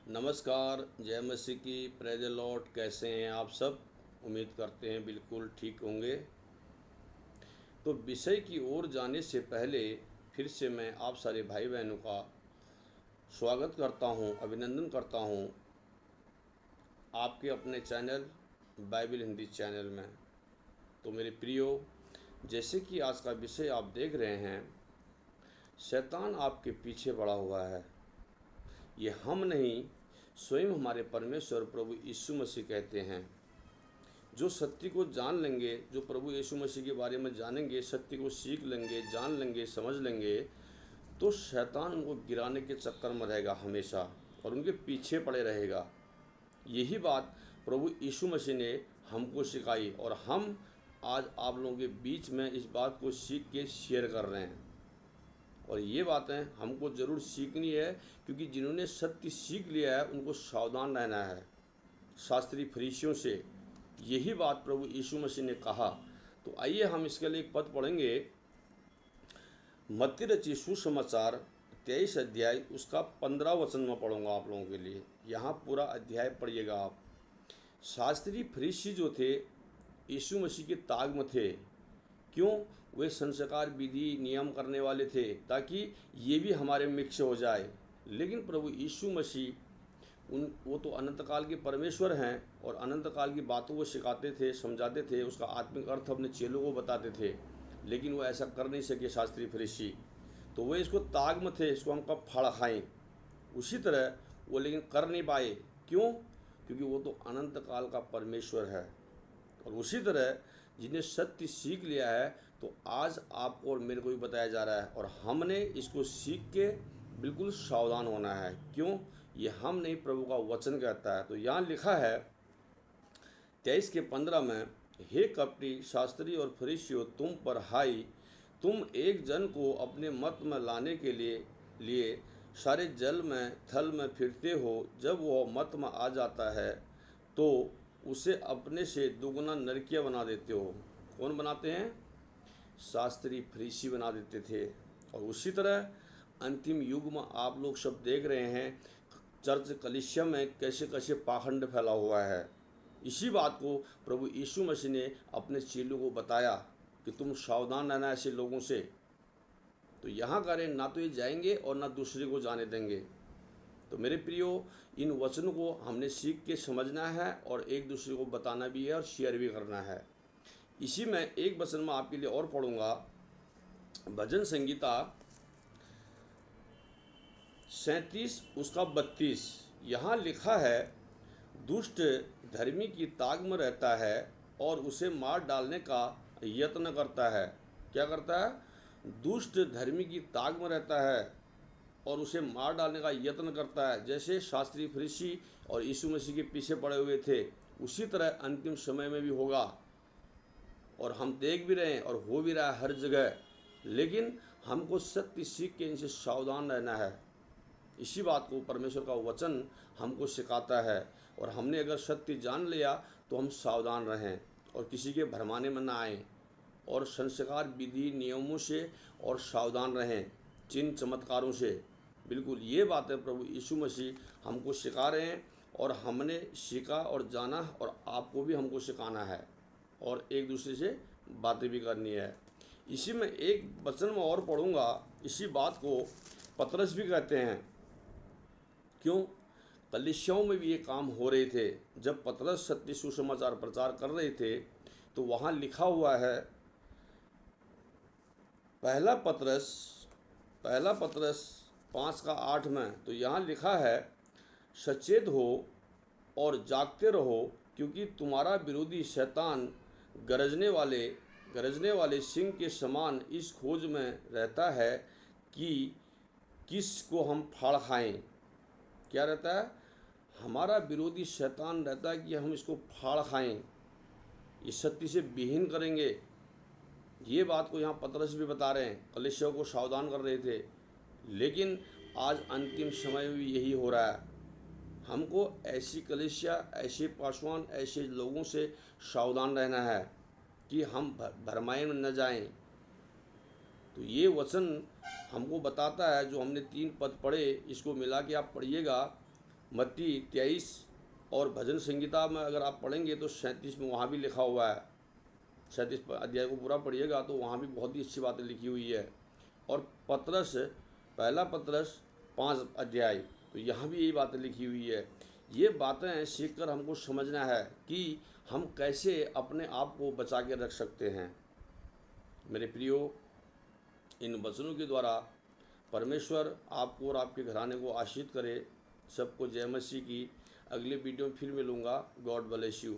नमस्कार, जय मसीह की, प्रेज द लॉर्ड। कैसे हैं आप सब? उम्मीद करते हैं बिल्कुल ठीक होंगे। तो विषय की ओर जाने से पहले फिर से मैं आप सारे भाई बहनों का स्वागत करता हूं, अभिनंदन करता हूं आपके अपने चैनल बाइबल हिंदी चैनल में। तो मेरे प्रियो, जैसे कि आज का विषय आप देख रहे हैं, शैतान आपके पीछे पड़ा हुआ है। ये हम नहीं, स्वयं हमारे परमेश्वर प्रभु यीशु मसीह कहते हैं। जो सत्य को जान लेंगे, जो प्रभु यीशु मसीह के बारे में जानेंगे, सत्य को सीख लेंगे, जान लेंगे, समझ लेंगे, तो शैतान उनको गिराने के चक्कर में रहेगा हमेशा और उनके पीछे पड़े रहेगा। यही बात प्रभु यीशु मसीह ने हमको सिखाई और हम आज आप लोगों के बीच में इस बात को सीख के शेयर कर रहे हैं। और ये बातें हमको ज़रूर सीखनी है, क्योंकि जिन्होंने सत्य सीख लिया है उनको सावधान रहना है शास्त्री फरीसियों से। यही बात प्रभु यीशु मसीह ने कहा। तो आइए हम इसके लिए एक पद पढ़ेंगे। मत्ती रचित सुसमाचार 23 अध्याय उसका 15 वचन में पढ़ूंगा आप लोगों के लिए। यहाँ पूरा अध्याय पढ़िएगा आप। शास्त्री फरीसी जो थे यीशु मसीह के ताग में थे। क्यों? वे संस्कार विधि नियम करने वाले थे ताकि ये भी हमारे मिक्स हो जाए। लेकिन प्रभु यीशु मसीह वो तो अनंत काल के परमेश्वर हैं और अनंत काल की बातों को सिखाते थे, समझाते थे, उसका आत्मिक अर्थ अपने चेलों को बताते थे। लेकिन वो ऐसा कर नहीं सके शास्त्री फरीसी। तो वे इसको ताग में थे, इसको हम कब फाड़ खाएं। उसी तरह वो लेकिन कर नहीं पाए। क्यों? क्योंकि वो तो अनंत काल का परमेश्वर है। और उसी तरह जिन्हें सत्य सीख लिया है, तो आज आपको और मेरे को भी बताया जा रहा है और हमने इसको सीख के बिल्कुल सावधान होना है। क्यों? ये हम नहीं, प्रभु का वचन कहता है। तो यहाँ लिखा है 23 के 15 में, हे कपटी शास्त्री और फरीसियों, तुम पर हाय, तुम एक जन को अपने मत में लाने के लिए सारे जल में थल में फिरते हो। जब वह मत में आ जाता है तो उसे अपने से दुगना नरकिया बना देते हो। कौन बनाते हैं? शास्त्री फरीसी बना देते थे। और उसी तरह अंतिम युग में आप लोग सब देख रहे हैं चर्च कलीसिया में कैसे कैसे पाखंड फैला हुआ है। इसी बात को प्रभु यीशु मसीह ने अपने चेलों को बताया कि तुम सावधान रहना ऐसे लोगों से। तो यहाँ करें, ना तो ये जाएंगे और ना दूसरे को जाने देंगे। तो मेरे प्रियो, इन वचनों को हमने सीख के समझना है और एक दूसरे को बताना भी है और शेयर भी करना है। इसी में एक वचन में आपके लिए और पढ़ूंगा, भजन संगीता 37 उसका 32। यहाँ लिखा है, दुष्ट धर्मी की ताक में रहता है और उसे मार डालने का यत्न करता है। क्या करता है? दुष्ट धर्मी की ताक में रहता है और उसे मार डालने का यत्न करता है। जैसे शास्त्री फरीसी और यीशु मसीह के पीछे पड़े हुए थे, उसी तरह अंतिम समय में भी होगा। और हम देख भी रहे हैं और हो भी रहा है हर जगह। लेकिन हमको सत्य सीख के इनसे सावधान रहना है। इसी बात को परमेश्वर का वचन हमको सिखाता है। और हमने अगर सत्य जान लिया तो हम सावधान रहें और किसी के भरमाने में ना आएँ और संस्कार विधि नियमों से और सावधान रहें, चिन्ह चमत्कारों से। बिल्कुल ये बातें प्रभु यीशु मसीह हमको सिखा रहे हैं और हमने सीखा और जाना और आपको भी हमको सिखाना है और एक दूसरे से बातें भी करनी है। इसी में एक वचन में और पढ़ूंगा, इसी बात को पतरस भी कहते हैं। क्यों? कलीसियाओं में भी ये काम हो रहे थे। जब पतरस सत्य सुसमाचार प्रचार कर रहे थे तो वहाँ लिखा हुआ है, पहला पतरस 5 का 8 में, तो यहाँ लिखा है, सचेत हो और जागते रहो, क्योंकि तुम्हारा विरोधी शैतान गरजने वाले सिंह के समान इस खोज में रहता है कि किस को हम फाड़ खाएं। क्या रहता है? हमारा विरोधी शैतान रहता है कि हम इसको फाड़ खाएं, ये सत्य से विहीन करेंगे। ये बात को यहाँ पतरस भी बता रहे हैं, कलीसिया को सावधान कर रहे थे। लेकिन आज अंतिम समय में भी यही हो रहा है। हमको ऐसी कलीसिया, ऐसे पासवान, ऐसे लोगों से सावधान रहना है कि हम भरमाए में न जाएं। तो ये वचन हमको बताता है, जो हमने 3 पद पढ़े, इसको मिला के आप पढ़िएगा मत्ती 23 और भजन संहिता में अगर आप पढ़ेंगे तो 37 में वहाँ भी लिखा हुआ है। 37 अध्याय को पूरा पढ़िएगा तो वहाँ भी बहुत ही अच्छी बातें लिखी हुई है। और पतरस, पहला पतरस 5 अध्याय, तो यहाँ भी यही बातें लिखी हुई है। ये बातें सीख कर हमको समझना है कि हम कैसे अपने आप को बचा के रख सकते हैं। मेरे प्रियो, इन वचनों के द्वारा परमेश्वर आपको और आपके घराने को आशीष करे। सबको जय मसीह की। अगले वीडियो में फिर मिलूँगा। God bless you.